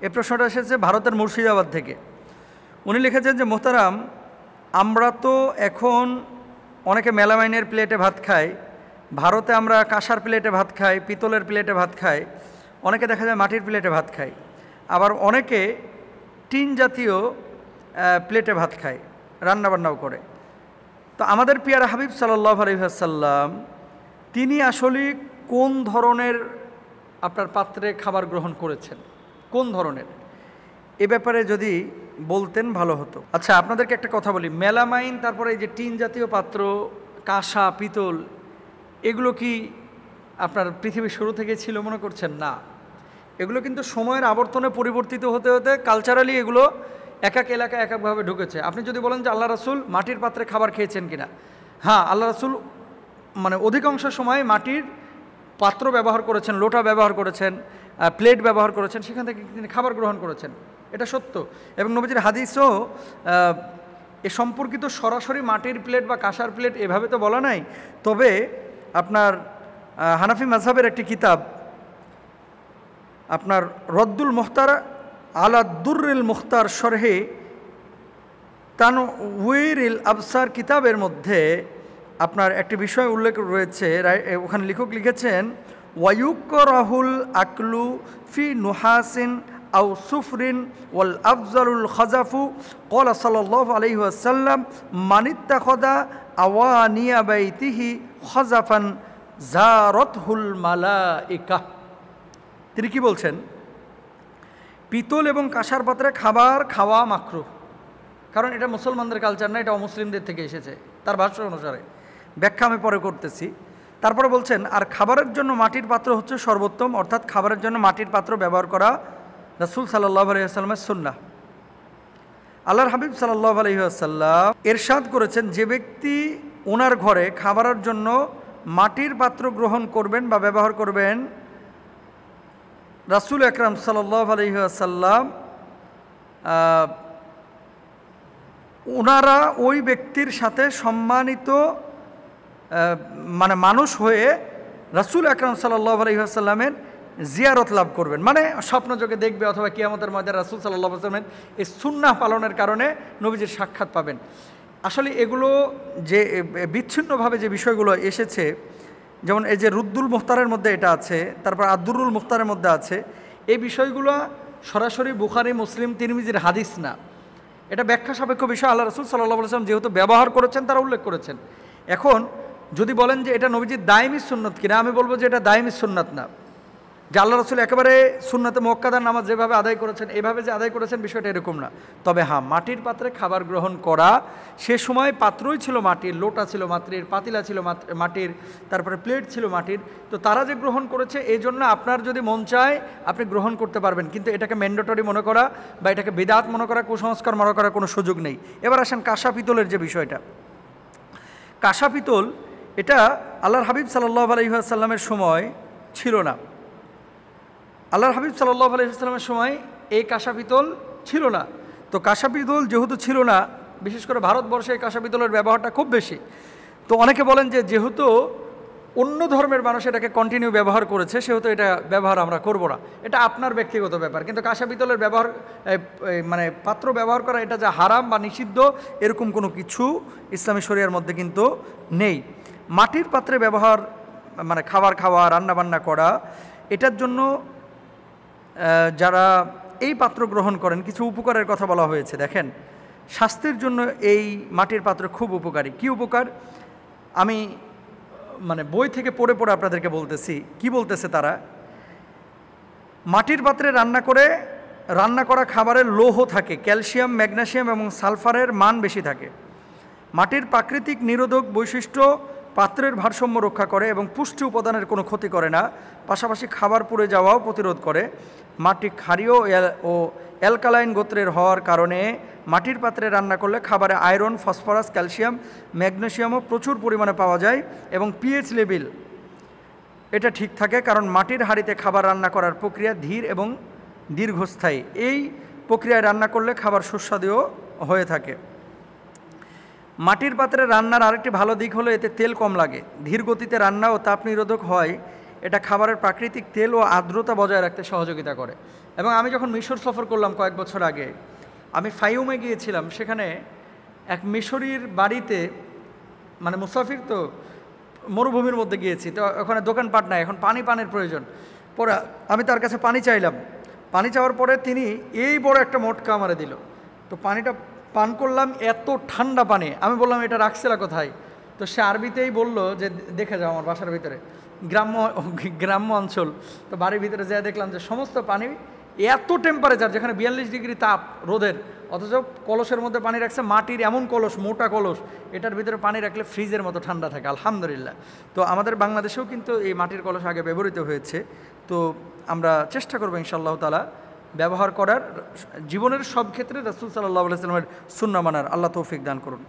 এই প্রশ্নটা এসেছে ভারতের মুর্শিদাবাদ থেকে। উনি লিখেছেন যে মোহতারাম, আমরা তো এখন অনেকে মেলামাইনের প্লেটে ভাত খাই, ভারতে আমরা কাঁসার প্লেটে ভাত খাই, পিতলের প্লেটে ভাত খাই, অনেকে দেখা যায় মাটির প্লেটে ভাত খাই, আবার অনেকে টিন জাতীয় প্লেটে ভাত খায়, রান্নাবান্নাও করে। তো আমাদের পিয়ারা হাবিব সাল্লাল্লাহু আলাইহি ওয়াসাল্লাম তিনি আসলে কোন ধরনের আপনার পাত্রে খাবার গ্রহণ করেছেন, কোন ধরনের, এ ব্যাপারে যদি বলতেন ভালো হতো। আচ্ছা, আপনাদেরকে একটা কথা বলি, মেলামাইন, তারপরে এই যে টিন জাতীয় পাত্র, কাঁসা, পিতল, এগুলো কি আপনার পৃথিবীর শুরু থেকে ছিল মনে করছেন? না, এগুলো কিন্তু সময়ের আবর্তনে পরিবর্তিত হতে হতে কালচারালি এগুলো এক এক এলাকায় এক একভাবে ঢুকেছে। আপনি যদি বলেন যে আল্লাহ রাসূল মাটির পাত্রে খাবার খেয়েছেন কিনা, হ্যাঁ, আল্লাহ রাসূল মানে অধিকাংশ সময় মাটির পাত্র ব্যবহার করেছেন, লোটা ব্যবহার করেছেন, প্লেট ব্যবহার করেছেন, সেখান থেকে তিনি খাবার গ্রহণ করেছেন, এটা সত্য। এবং নবীজির হাদিসও এ সম্পর্কিত সরাসরি মাটির প্লেট বা কাঁসার প্লেট এভাবে তো বলা নাই। তবে আপনার হানাফি মাযহাবের একটি কিতাব, আপনার রদ্দুল মুখতার আলা দুররিল মুখতার শরহে তানওয়িরুল আবসার কিতাবের মধ্যে আপনার একটি বিষয় উল্লেখ রয়েছে। ওখানে লেখক লিখেছেন, ওয়ায়ুকরাহুল আকলু ফি নুহাসিন আও সুফরিন ওয়াল আফজালুল খাজাফু ক্বালা সাল্লাল্লাহু আলাইহি ওয়াসাল্লাম মানিত্তাখাযা আওয়ানিয়া বাইতিহি খাজাফান জারাতহুল মালাইকা। তিনি কি বলছেন? পিতল এবং কাঁসার পাত্রে খাবার খাওয়া মাকরুহ, কারণ এটা মুসলমানদের কালচার না, এটা অমুসলিমদের থেকে এসেছে তার ভাষ্য অনুসারে। ব্যাখ্যা আমি পরে করতেছি। তারপরে বলছেন, আর খাবারের জন্য মাটির পাত্র হচ্ছে সর্বোত্তম, অর্থাৎ খাবারের জন্য মাটির পাত্র ব্যবহার করা রাসূল সাল্লাল্লাহু আলাইহি ওয়াসাল্লামের সুন্নাহ। আল্লাহর হাবিব সাল্লাল্লাহু আলাইহি ওয়াসাল্লাম ইরশাদ করেছেন, যে ব্যক্তি ওনার ঘরে খাবারের জন্য মাটির পাত্র গ্রহণ করবেন বা ব্যবহার করবেন, রাসূল আকরাম সাল্লাল্লাহু আলাইহি ওয়াসাল্লাম ওনারা ওই ব্যক্তির সাথে সম্মানিত মানে মানুষ হয়ে রাসূল আকরাম সাল্লাল্লাহু আলাইহি ওয়াসাল্লামের জিয়ারত লাভ করবেন, মানে স্বপ্নযোগে দেখবে অথবা কিয়ামতের ময়দানে রাসূল সাল্লাল্লাহু আলাইহি ওয়াসাল্লামের এই সুন্নাহ পালনের কারণে নবীজির সাক্ষাৎ পাবেন। আসলে এগুলো যে বিচ্ছিন্নভাবে যে বিষয়গুলো এসেছে, যেমন এই যে রুদ্দুল মুখতারের মধ্যে এটা আছে, তারপর আদুরুল মুখতারের মধ্যে আছে, এই বিষয়গুলো সরাসরি বুখারী, মুসলিম, তিরমিজির হাদিস না, এটা ব্যাখ্যা সাপেক্ষ বিষয়। আল্লাহ রাসূল সাল্লাল্লাহু আলাইহি ওয়াসাল্লাম যেহেতু ব্যবহার করেছেন, তারা উল্লেখ করেছেন। এখন যদি বলেন যে এটা নবীজির দায়মি সুন্নত কিনা, আমি বলবো যে এটা দায়মি সুন্নাত না, যে আল্লাহ রাসূল একেবারে সুন্নাতে মুআক্কাদার নামাজ যেভাবে আদায় করেছেন এইভাবে যে আদায় করেছেন, বিষয়টা এরকম না। তবে হ্যাঁ, মাটির পাত্রে খাবার গ্রহণ করা, সে সময় পাত্রই ছিল মাটির, লোটা ছিল মাটির, পাতিলা ছিল মাটির, তারপরে প্লেট ছিল মাটির। তো তারা যে গ্রহণ করেছে, এই জন্য আপনার যদি মন চায় আপনি গ্রহণ করতে পারবেন, কিন্তু এটাকে ম্যান্ডেটরি মনে করা বা এটাকে বিদআত মনে করা, কুসংস্কার মনে করার কোনো সুযোগ নেই। এবার আসেন কাঁসা পিতলের যে বিষয়টা। কাঁসা পিতল এটা আল্লাহর হাবিব সাল্লাল্লাহু আলাইহি ওয়াসাল্লামের সময় ছিল না। আল্লাহর হাবিব সাল্লাল্লাহু আলাইহি ওয়াসাল্লামের সময় এই কাঁসা পিতল ছিল না। তো কাঁসা পিতল যেহেতু ছিল না, বিশেষ করে ভারতবর্ষে এই কাঁসা পিতলের ব্যবহারটা খুব বেশি। তো অনেকে বলেন যে যেহেতু অন্য ধর্মের মানুষ এটাকে কন্টিনিউ ব্যবহার করেছে, সেহেতু এটা ব্যবহার আমরা করব না। এটা আপনার ব্যক্তিগত ব্যাপার, কিন্তু কাঁসা পিতলের ব্যবহার মানে পাত্র ব্যবহার করা এটা যে হারাম বা নিষিদ্ধ এরকম কোনো কিছু ইসলামী শরিয়ার মধ্যে কিন্তু নেই। মাটির পাত্রে ব্যবহার মানে খাবার খাওয়া, রান্নাবান্না করা, এটার জন্য যারা এই পাত্র গ্রহণ করেন কিছু উপকারের কথা বলা হয়েছে। দেখেন, স্বাস্থ্যের জন্য এই মাটির পাত্র খুব উপকারী। কি উপকার আমি মানে বই থেকে পড়ে পড়ে আপনাদেরকে বলতেছি। কি বলতেছে তারা? মাটির পাত্রে রান্না করা খাবারের লৌহ থাকে, ক্যালসিয়াম, ম্যাগনেসিয়াম এবং সালফারের মান বেশি থাকে। মাটির প্রাকৃতিক নিরোধক বৈশিষ্ট্য পাত্রের ভারসাম্য রক্ষা করে এবং পুষ্টি উপাদানের কোনো ক্ষতি করে না, পাশাপাশি খাবার পুড়ে যাওয়াও প্রতিরোধ করে। মাটি ক্ষারীয় ও অ্যালকালাইন গোত্রের হওয়ার কারণে মাটির পাত্রে রান্না করলে খাবারে আয়রন, ফসফরাস, ক্যালসিয়াম, ম্যাগনেসিয়ামও প্রচুর পরিমাণে পাওয়া যায় এবং পিএইচ লেভেল এটা ঠিক থাকে, কারণ মাটির হাঁড়িতে খাবার রান্না করার প্রক্রিয়া ধীর এবং দীর্ঘস্থায়ী। এই প্রক্রিয়ায় রান্না করলে খাবার সুস্বাদুও হয়ে থাকে। মাটির পাত্রে রান্নার আরেকটি ভালো দিক হলো এতে তেল কম লাগে, ধীর গতিতে রান্না ও তাপ নিরোধক হয়। এটা খাবারের প্রাকৃতিক তেল ও আর্দ্রতা বজায় রাখতে সহযোগিতা করে। এবং আমি যখন মিশর সফর করলাম কয়েক বছর আগে, আমি ফাইউমে গিয়েছিলাম, সেখানে এক মিশরীর বাড়িতে, মানে মুসাফির তো, মরুভূমির মধ্যে গিয়েছি, তো ওখানে দোকানপাট নাই, এখন পানির প্রয়োজন। পরে আমি তার কাছে পানি চাইলাম, পানি চাওয়ার পরে তিনি এই বড় একটা মোটকা আমারে দিল। তো পানিটা পান করলাম, এত ঠান্ডা পানি। আমি বললাম এটা রাখছিলা কোথায়? তো সে আরবিতেই বলল যে দেখে যাও আমার বাসার ভিতরে, গ্রাম্য অঞ্চল। তো বাড়ির ভিতরে যেয়ে দেখলাম যে সমস্ত পানি এত টেম্পারেচার, যেখানে 42 ডিগ্রি তাপ রোদের, অথচ কলসের মধ্যে পানি রাখছে, মাটির এমন কলস, মোটা কলস, এটার ভিতরে পানি রাখলে ফ্রিজের মতো ঠান্ডা থাকে, আলহামদুলিল্লাহ। তো আমাদের বাংলাদেশেও কিন্তু এই মাটির কলস আগে ব্যবহৃত হয়েছে। তো আমরা চেষ্টা করবো ইনশাআল্লাহ তাআলা ব্যবহার করার, জীবনের সব ক্ষেত্রে রাসূল সাল্লাল্লাহু আলাইহি ওয়াসাল্লামের সুন্নাহ মানার। আল্লাহ তৌফিক দান করুন।